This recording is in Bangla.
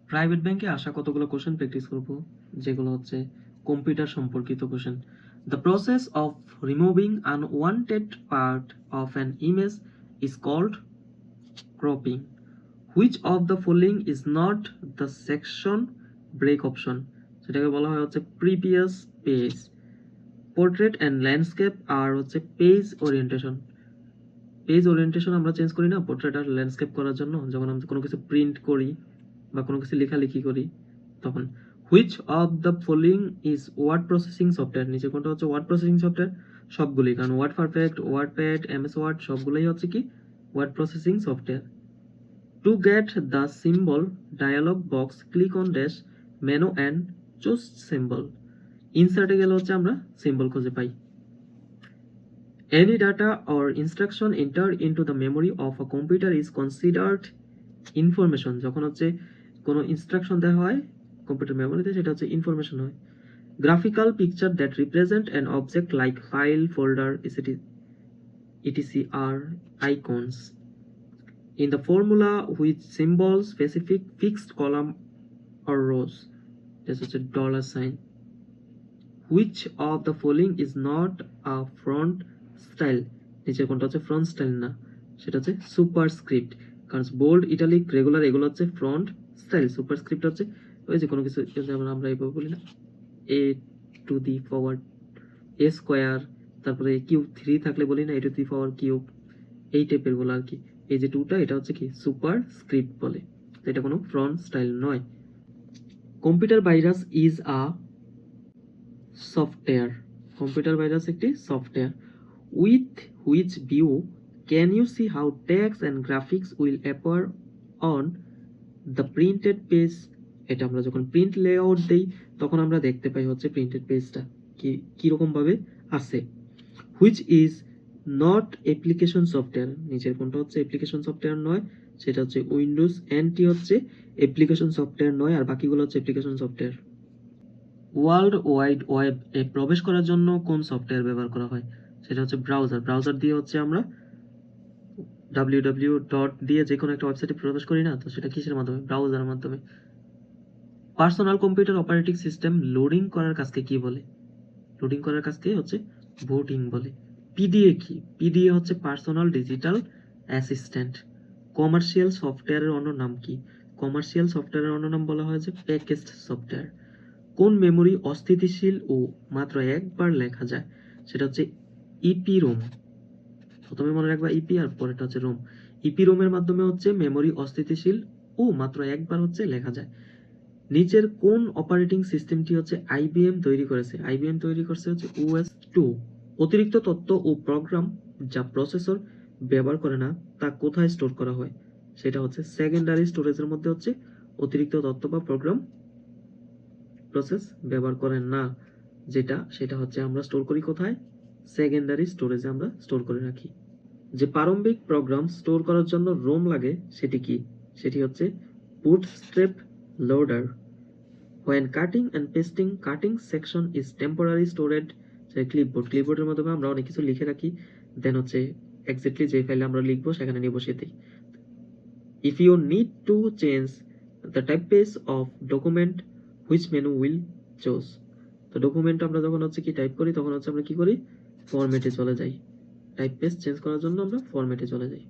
প্রাইভেট ব্যাংকে আসা কতগুলো কোশ্চেন প্র্যাকটিস করব, যেগুলো হচ্ছে কম্পিউটার সম্পর্কিত question. The process of removing unwanted part of an image is called cropping. Which of the following is not the section break option? সেটাকে বলা হয় হচ্ছে previous page. Portrait and landscape আর হচ্ছে পেজ ওরিয়েন্টেশন। পেজ ওরিয়েন্টেশন আমরা চেঞ্জ করি না পোর্ট্রেট আর ল্যান্ডস্কেপ করার জন্য, যখন আমরা কোনো কিছু প্রিন্ট করি বা কোনো কিছু লেখালেখি করি তখন। Which of the following is word processing software? নিচে কোনটা হচ্ছে ওয়ার্ড প্রসেসিং সফটওয়্যার? সবগুলি, কারণ WordPerfect, WordPad, MS Word সবগুলোই হচ্ছে কি word processing software. To get the symbol dialog box, click on dash menu and choose symbol. ইনসার্টে গেলে হচ্ছে আমরা সিম্বল খুঁজে পাই। Any data or instruction entered into the memory of a computer is considered information. যখন হচ্ছে কোনো ইনস্ট্রাকশন দেওয়া হয় কম্পিউটার মেমোরিতে, সেটা হচ্ছে ইনফরমেশন হয়। Graphical picture that represent an object like file, folder, etc. are icons. In the formula which symbols specific fixed column or rows, this is a dollar sign. Which of the following is not a front style? নিচের কোনটা হচ্ছে ফ্রন্ট স্টাইল না, সেটা হচ্ছে সুপারস্ক্রিপ্ট। কারণ বোল্ড, ইটালিক, রেগুলার এগুলো হচ্ছে ফ্রন্ট স্টাইল। সুপারস্ক্রিপ্ট হচ্ছে ওই যে কোনো কিছু যেমন আমরা এইভাবে বলি না, A to the power A square, তারপরে কিউব 3 থাকলে বলি না A to the power cube, এই টাইপের গুলো আর কি। এই যে টুটা এটা হচ্ছে কি সুপারস্ক্রিপ্ট বলে, এটা কোনো ফ্রন্ট স্টাইল নয়। Computer virus is a software. Computer virus একটি software. With which view can you see how text and graphics will appear on the printed page? এটা আমরা যখন প্রিন্ট লেআউট দেই তখন আমরা দেখতে পাই হচ্ছে প্রিন্টেড পেজটা কিরকম ভাবে আছে। Which is not application software? নিচের কোনটা হচ্ছে অ্যাপ্লিকেশন সফটওয়্যার নয়, সেটা হচ্ছে উইন্ডোজ এনটি হচ্ছে অ্যাপ্লিকেশন সফটওয়্যার নয়, আর বাকিগুলো হচ্ছে application software. World Wide Web এ প্রবেশ করার জন্য কোন সফটওয়্যার ব্যবহার করা হয়? সেটা হচ্ছে ব্রাউজার। ব্রাউজার দিয়ে হচ্ছে আমরা www দিয়ে যে কোনো একটা ওয়েবসাইটে প্রবেশ করি না, তো সেটা কিসের মাধ্যমে? ব্রাউজারের মাধ্যমে। Personal computer operating system loading করার কাজকে কি বলে? লোডিং করার কাজকে হচ্ছে বুটিং বলে। পিডিএ কি? পিডিএ হচ্ছে পার্সোনাল ডিজিটাল অ্যাসিস্ট্যান্ট। কমার্শিয়াল সফটওয়্যারের অন্য নাম কি? কমার্শিয়াল সফটওয়্যারের অন্য নাম বলা হয় যে প্যাকেজড সফটওয়্যার। কোন মেমোরি অস্থিতিশীল ও মাত্র একবার লেখা যায়? সেটা হচ্ছে ইপি রোম। প্রথমে মনে রাখবা ইপি আর পরেরটা হচ্ছে রোম। ইপি রোমের মাধ্যমে হচ্ছে মেমোরি অস্থিতিশীল ও মাত্র একবার হচ্ছে লেখা যায়। নিচের কোন অপারেটিং সিস্টেমটি হচ্ছে আইবিএম তৈরি করেছে? আইবিএম তৈরি করছে হচ্ছে OS2। অতিরিক্ত তথ্য ও প্রোগ্রাম যা প্রসেসর ব্যবহার করে না তা কোথায় স্টোর করা হয়? সেটা হচ্ছে সেকেন্ডারি স্টোরেজের মধ্যে হচ্ছে অতিরিক্ত তথ্য বা প্রোগ্রাম প্রসেস ব্যবহার করেন না যেটা, সেটা হচ্ছে আমরা স্টোর করি কোথায়? সেকেন্ডারি স্টোরেজে আমরা স্টোর করে রাখি। যে প্রারম্ভিক প্রোগ্রাম স্টোর করার জন্য রোম লাগে সেটি কি? সেটি হচ্ছে bootstrap loader. When cutting and pasting, cutting section is temporarily stored clipboard. ক্লিপবোর্ডের মাধ্যমে আমরা অনেক কিছু লিখে রাখি, দেন হচ্ছে এক্স্যাক্টলি যে ফাইলে আমরা লিখবো সেখানে নিয়ে বসিয়ে দিই। If you need to change the typeface of document, which menu will choose? তো ডকুমেন্ট আমরা যখন হচ্ছে কি টাইপ করি তখন হচ্ছে আমরা কি করি? ফরম্যাটে চলে যাই। টাইপফেস চেঞ্জ করার জন্য আমরা ফরম্যাটে চলে যাই।